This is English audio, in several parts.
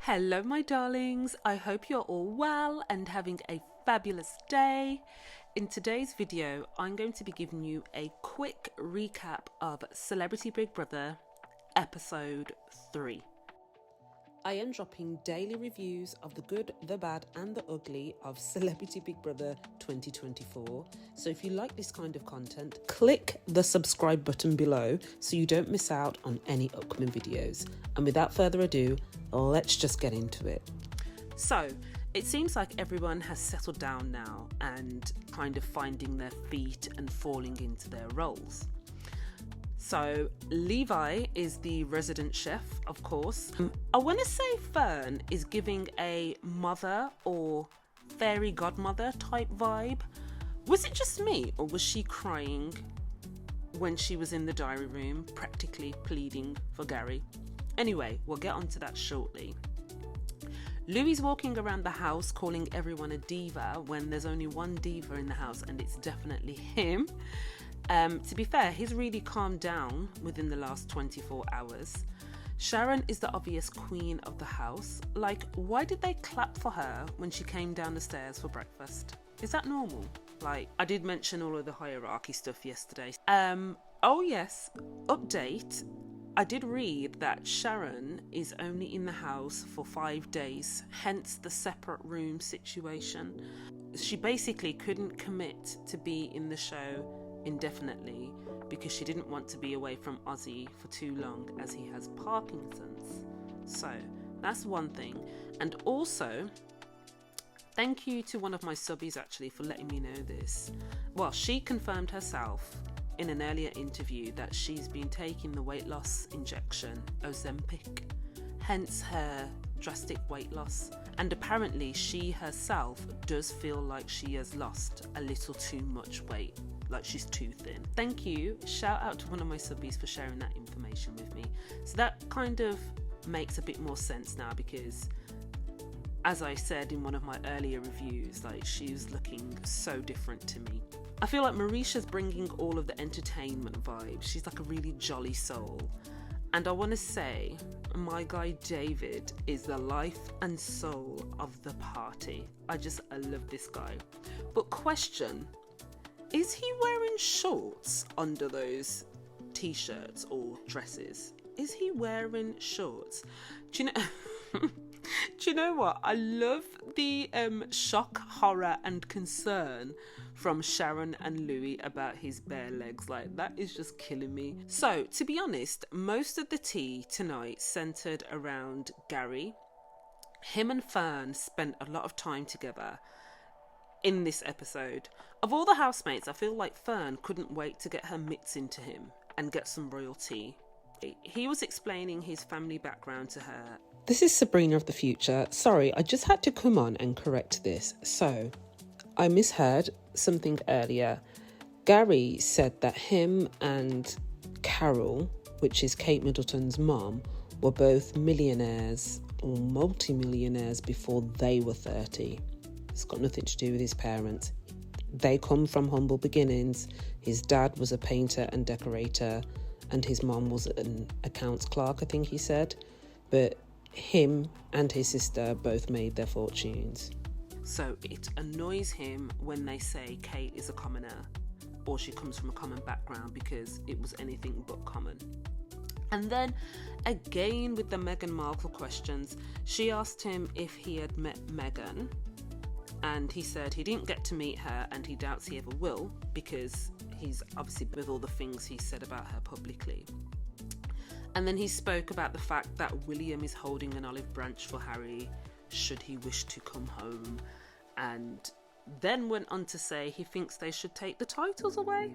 Hello, my darlings. I hope you're all well and having a fabulous day. In today's video, I'm going to be giving you a quick recap of Celebrity Big Brother episode 3. I am dropping daily reviews of the good, the bad and the ugly of Celebrity Big Brother 2024. So if you like this kind of content, click the subscribe button below so you don't miss out on any upcoming videos. And without further ado, let's just get into it. So it seems like everyone has settled down now and kind of finding their feet and falling into their roles. So Levi is the resident chef, of course. I want to say Fearne is giving a mother or fairy godmother type vibe. Was it just me, or was she crying when she was in the diary room, practically pleading for Gary? Anyway, we'll get onto that shortly. Louis walking around the house calling everyone a diva when there's only one diva in the house, and it's definitely him. To be fair, he's really calmed down within the last 24 hours. Sharon is the obvious queen of the house. Like, why did they clap for her when she came down the stairs for breakfast? Is that normal? Like, I did mention all of the hierarchy stuff yesterday. Oh yes, update. I did read that Sharon is only in the house for 5 days, hence the separate room situation. She basically couldn't commit to be in the show indefinitely because she didn't want to be away from Ozzy for too long as he has Parkinson's. So that's one thing. And also, thank you to one of my subbies actually for letting me know this. Well, she confirmed herself in an earlier interview that she's been taking the weight loss injection Ozempic, hence her drastic weight loss. And apparently she herself does feel like she has lost a little too much weight, like she's too thin. Thank you. Shout out to one of my subbies for sharing that information with me. So that kind of makes a bit more sense now, because as I said in one of my earlier reviews, like, she's looking so different to me. I feel like Marisha's bringing all of the entertainment vibes. She's like a really jolly soul. And I want to say, my guy David is the life and soul of the party. I love this guy. But question, is he wearing shorts under those t-shirts or dresses? Is he wearing shorts? Do you know what? I love the shock, horror and concern from Sharon and Louis about his bare legs. Like, that is just killing me. So, to be honest, most of the tea tonight centred around Gary. Him and Fearne spent a lot of time together in this episode. Of all the housemates, I feel like Fearne couldn't wait to get her mitts into him and get some royal tea. He was explaining his family background to her. This is Sabrina of the future. Sorry, I just had to come on and correct this. So, I misheard something earlier. Gary said that him and Carol, which is Kate Middleton's mom, were both millionaires or multi-millionaires before they were 30. It's got nothing to do with his parents. They come from humble beginnings. His dad was a painter and decorator, and his mom was an accounts clerk, I think he said. But him and his sister both made their fortunes. So it annoys him when they say Kate is a commoner or she comes from a common background, because it was anything but common. And then again with the Meghan Markle questions, she asked him if he had met Meghan, and he said he didn't get to meet her and he doubts he ever will, because he's obviously with all the things he said about her publicly. And then he spoke about the fact that William is holding an olive branch for Harry should he wish to come home, and then went on to say he thinks they should take the titles away.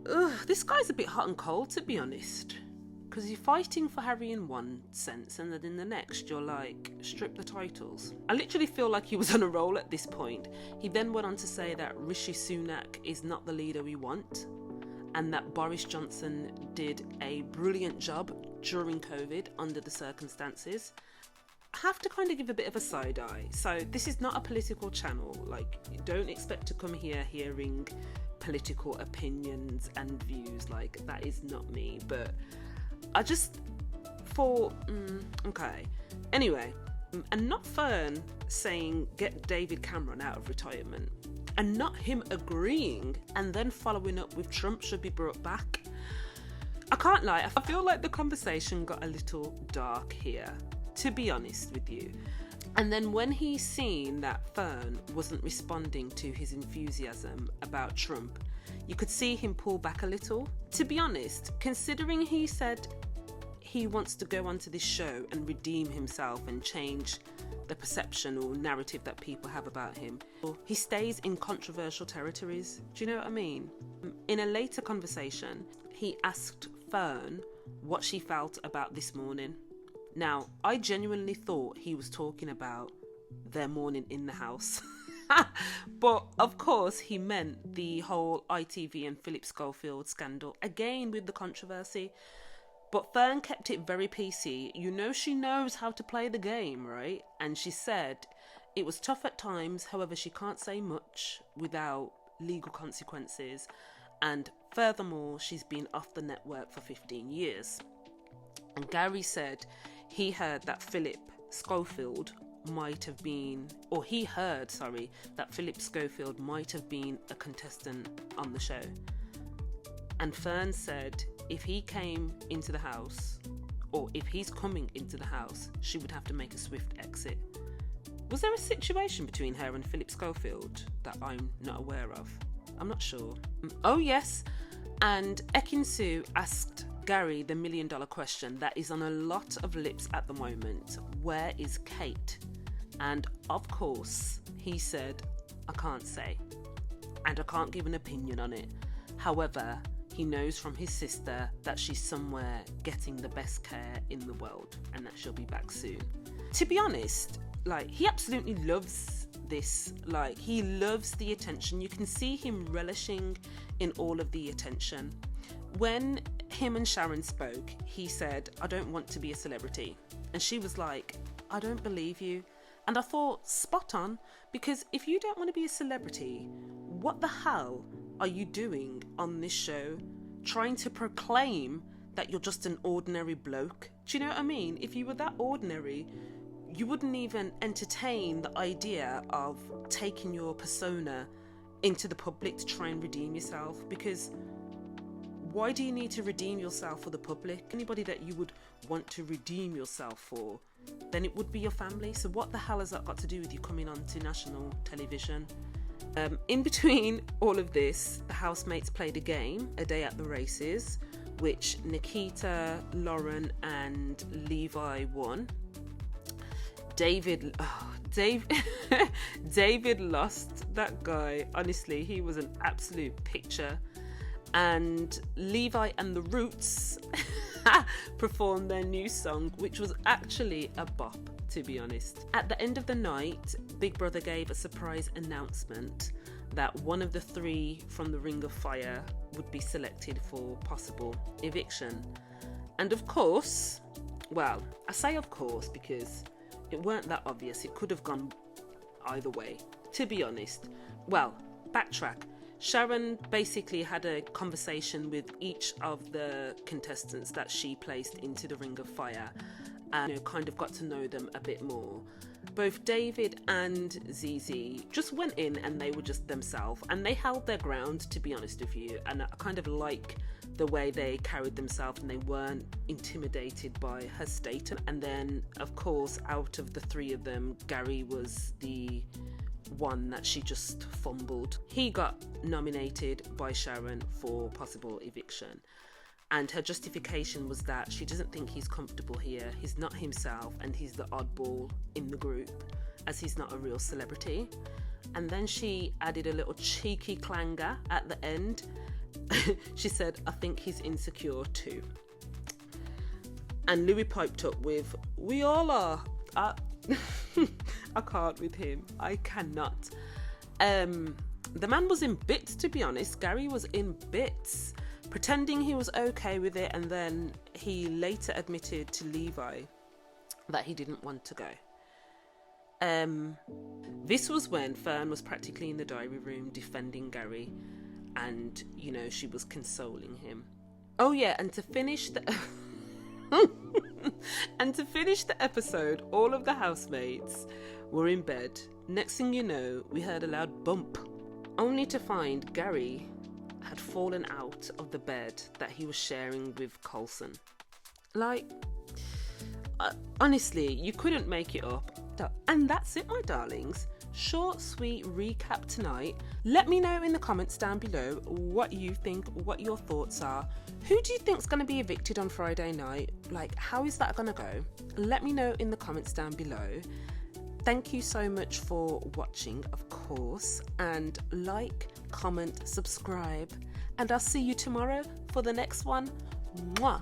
Ugh, this guy's a bit hot and cold, to be honest, because you're fighting for Harry in one sense and then in the next you're like, strip the titles. I literally feel like he was on a roll at this point. He then went on to say that Rishi Sunak is not the leader we want, and that Boris Johnson did a brilliant job during COVID under the circumstances. I have to kind of give a bit of a side eye. So this is not a political channel. Like, don't expect to come here hearing political opinions and views. Like, that is not me. But I just thought, okay, Anyway, and not Fearne saying get David Cameron out of retirement, and not him agreeing and then following up with Trump should be brought back. I can't lie, I feel like the conversation got a little dark here, to be honest with you. And then when he seen that Fearne wasn't responding to his enthusiasm about Trump, you could see him pull back a little. To be honest, considering he said he wants to go onto this show and redeem himself and change the perception or narrative that people have about him, he stays in controversial territories. Do you know what I mean? In a later conversation, he asked Fearne what she felt about this morning. Now, I genuinely thought he was talking about their morning in the house. But of course he meant the whole ITV and Philp Schofield scandal, again with the controversy. But Fearne kept it very PC. You know, she knows how to play the game, right? And she said it was tough at times, however she can't say much without legal consequences. And furthermore, she's been off the network for 15 years. And Gary said he heard that Philp Schofield might have been, or he heard, sorry, that Philp Schofield might have been a contestant on the show. And Fearne said if he came into the house, or if he's coming into the house, she would have to make a swift exit. Was there a situation between her and Philp Schofield that I'm not aware of? I'm not sure. Oh yes, and Ekin-Su asked Gary the $1 million question that is on a lot of lips at the moment. Where is Kate? And of course, he said, I can't say, and I can't give an opinion on it. However, he knows from his sister that she's somewhere getting the best care in the world and that she'll be back soon. To be honest, like, he absolutely loves this. Like, he loves the attention. You can see him relishing in all of the attention. When him and Sharon spoke, he said, I don't want to be a celebrity. And she was like, I don't believe you. And I thought, spot on, because if you don't want to be a celebrity, what the hell are you doing on this show trying to proclaim that you're just an ordinary bloke? Do you know what I mean? If you were that ordinary, you wouldn't even entertain the idea of taking your persona into the public to try and redeem yourself, because why do you need to redeem yourself for the public? Anybody that you would want to redeem yourself for, then it would be your family. So what the hell has that got to do with you coming on to national television? In between all of this, the housemates played a game, A Day at the Races, which Nikita, Lauren and Levi won. David lost. That guy, honestly, he was an absolute picture. And Levi and the Roots performed their new song, which was actually a bop, to be honest. At the end of the night, Big Brother gave a surprise announcement that one of the 3 from the Ring of Fire would be selected for possible eviction. And of course, well, I say of course because it weren't that obvious. It could have gone either way, to be honest. Well, backtrack. Sharon basically had a conversation with each of the contestants that she placed into the Ring of Fire and kind of got to know them a bit more. Both David and Zizi just went in and they were just themselves and they held their ground, to be honest with you, and I kind of like the way they carried themselves and they weren't intimidated by her status. And then of course, out of the 3 of them, Gary was the one that she just fumbled. He got nominated by Sharon for possible eviction, and her justification was that she doesn't think he's comfortable here, he's not himself, and he's the oddball in the group as he's not a real celebrity. And then she added a little cheeky clanger at the end. She said, I think he's insecure too. And Louis piped up with, we all are. I can't with him. I cannot. The man was in bits, to be honest. Gary was in bits, pretending he was okay with it, and then he later admitted to Levi that he didn't want to go. This was when Fearne was practically in the diary room defending Gary, and she was consoling him. Oh yeah, and to finish the And to finish the episode, all of the housemates were in bed. Next thing you know, we heard a loud bump, only to find Gary had fallen out of the bed that he was sharing with Coulson. Like, honestly, you couldn't make it up. And that's it, my darlings. Short, sweet recap tonight. Let me know in the comments down below what you think, what your thoughts are. Who do you think's going to be evicted on Friday night? Like, how is that going to go? Let me know in the comments down below. Thank you so much for watching, of course, and like, comment, subscribe, and I'll see you tomorrow for the next one. Mwah!